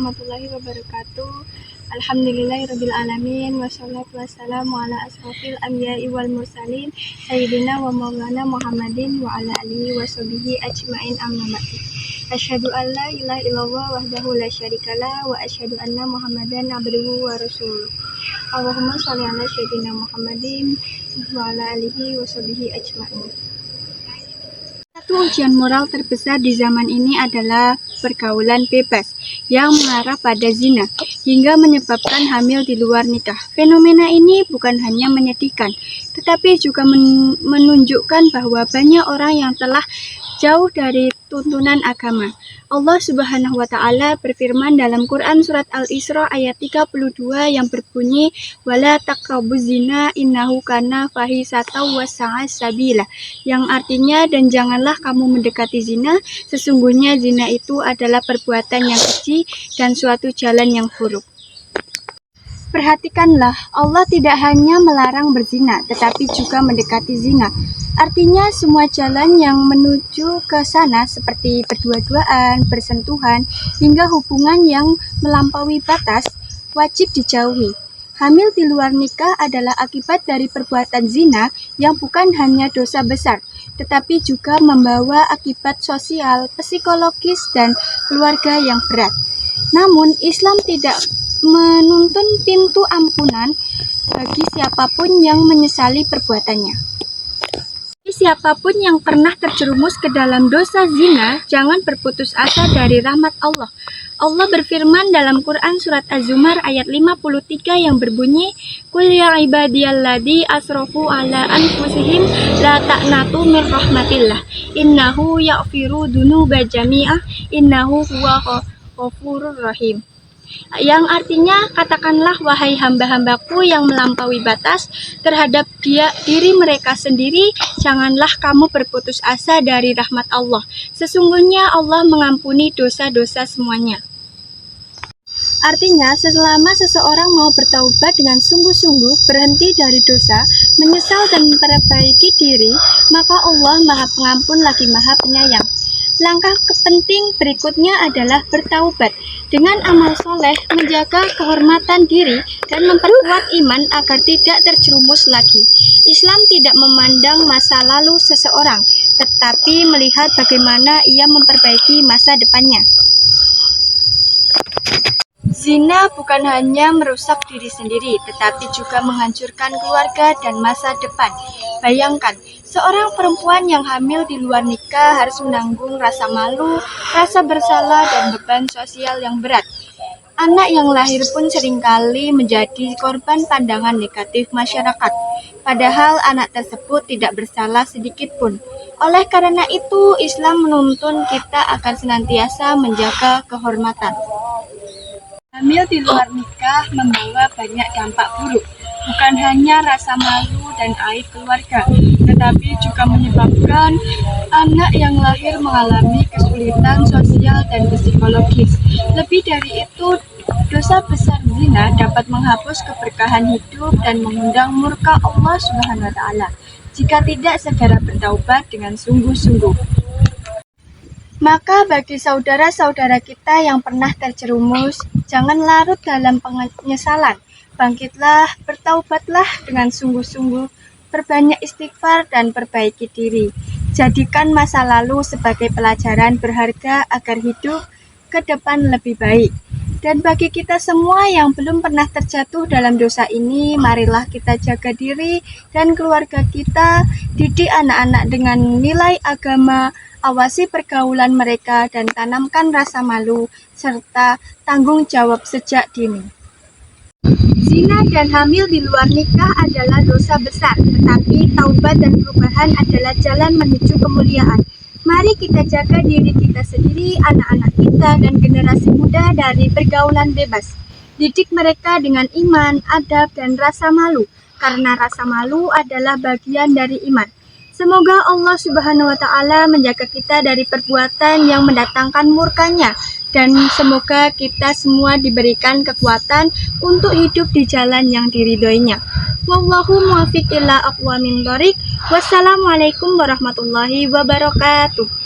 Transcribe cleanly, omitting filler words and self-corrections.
warahmatullahi wabarakatuh. Alhamdulillahirabbil alamin wassalatu wassalamu ala asrofil anbiya'i wal mursalin sayyidina wa maulana Muhammadin wa ala alihi washabihi ajmain amma ba'du. Asyhadu an la ilaha illallah wahdahu la syarikalah wa asyhadu anna Muhammadan abduhu wa rasuluh. Allahumma shalli ala sayyidina Muhammadin wa ala alihi washabihi ajmain. Satu ujian moral terbesar di zaman ini adalah pergaulan bebas yang mengarah pada zina hingga menyebabkan hamil di luar nikah. Fenomena ini bukan hanya menyedihkan, tetapi juga menunjukkan bahwa banyak orang yang telah jauh dari tuntunan agama. Allah Subhanahu wa Ta'ala berfirman dalam Quran surat Al-Isra ayat 32 yang berbunyi wala taqrabuz zina innahu kana fahisatan wa sa'a sabila, yang artinya dan janganlah kamu mendekati zina, sesungguhnya zina itu adalah perbuatan yang keji dan suatu jalan yang buruk. Perhatikanlah, Allah tidak hanya melarang berzina, tetapi juga mendekati zina. Artinya semua jalan yang menuju ke sana seperti berdua-duaan, bersentuhan, hingga hubungan yang melampaui batas wajib dijauhi. Hamil di luar nikah adalah akibat dari perbuatan zina yang bukan hanya dosa besar, tetapi juga membawa akibat sosial, psikologis, dan keluarga yang berat. Namun, Islam tidak menuntun pintu ampunan bagi siapapun yang menyesali perbuatannya. Siapapun yang pernah terjerumus ke dalam dosa zina, jangan berputus asa dari rahmat Allah. Allah berfirman dalam Quran surat Az-Zumar ayat 53 yang berbunyi, Qul ya ibadiyalladzi asrafu ala anfusihim la taqnatu mir rahmatillah innahu yaghfiru dzunuba jami'ah innahu huwa ghafurur rahim. Yang artinya, katakanlah wahai hamba-hambaku yang melampaui batas terhadap diri mereka sendiri, janganlah kamu berputus asa dari rahmat Allah. Sesungguhnya Allah mengampuni dosa-dosa semuanya. Artinya, selama seseorang mau bertaubat dengan sungguh-sungguh, berhenti dari dosa, menyesal dan memperbaiki diri, maka Allah Maha Pengampun lagi Maha Penyayang. Langkah penting berikutnya adalah bertaubat dengan amal soleh, menjaga kehormatan diri, dan memperkuat iman agar tidak terjerumus lagi. Islam tidak memandang masa lalu seseorang, tetapi melihat bagaimana ia memperbaiki masa depannya. Zina bukan hanya merusak diri sendiri, tetapi juga menghancurkan keluarga dan masa depan. Bayangkan, seorang perempuan yang hamil di luar nikah harus menanggung rasa malu, rasa bersalah, dan beban sosial yang berat. Anak yang lahir pun seringkali menjadi korban pandangan negatif masyarakat, padahal anak tersebut tidak bersalah sedikit pun. Oleh karena itu, Islam menuntun kita agar senantiasa menjaga kehormatan. Hamil di luar nikah membawa banyak dampak buruk, bukan hanya rasa malu dan aib keluarga, tetapi juga menyebabkan anak yang lahir mengalami kesulitan sosial dan psikologis. Lebih dari itu, dosa besar zina dapat menghapus keberkahan hidup dan mengundang murka Allah Subhanahu wa Ta'ala jika tidak segera bertaubat dengan sungguh-sungguh. Maka bagi saudara-saudara kita yang pernah terjerumus, jangan larut dalam penyesalan. Bangkitlah, bertaubatlah dengan sungguh-sungguh, perbanyak istighfar dan perbaiki diri. Jadikan masa lalu sebagai pelajaran berharga agar hidup ke depan lebih baik. Dan bagi kita semua yang belum pernah terjatuh dalam dosa ini, marilah kita jaga diri dan keluarga kita, didik anak-anak dengan nilai agama, awasi pergaulan mereka, dan tanamkan rasa malu serta tanggung jawab sejak dini. Zina dan hamil di luar nikah adalah dosa besar, tetapi taubat dan perubahan adalah jalan menuju kemuliaan. Mari kita jaga diri kita sendiri, anak-anak kita, dan generasi muda dari pergaulan bebas. Didik mereka dengan iman, adab, dan rasa malu, karena rasa malu adalah bagian dari iman. Semoga Allah Subhanahu wa Ta'ala menjaga kita dari perbuatan yang mendatangkan murkanya, dan semoga kita semua diberikan kekuatan untuk hidup di jalan yang diridhoinya. Wallahu muwaffiq ila aqwamit thoriq. Wassalamualaikum warahmatullahi wabarakatuh.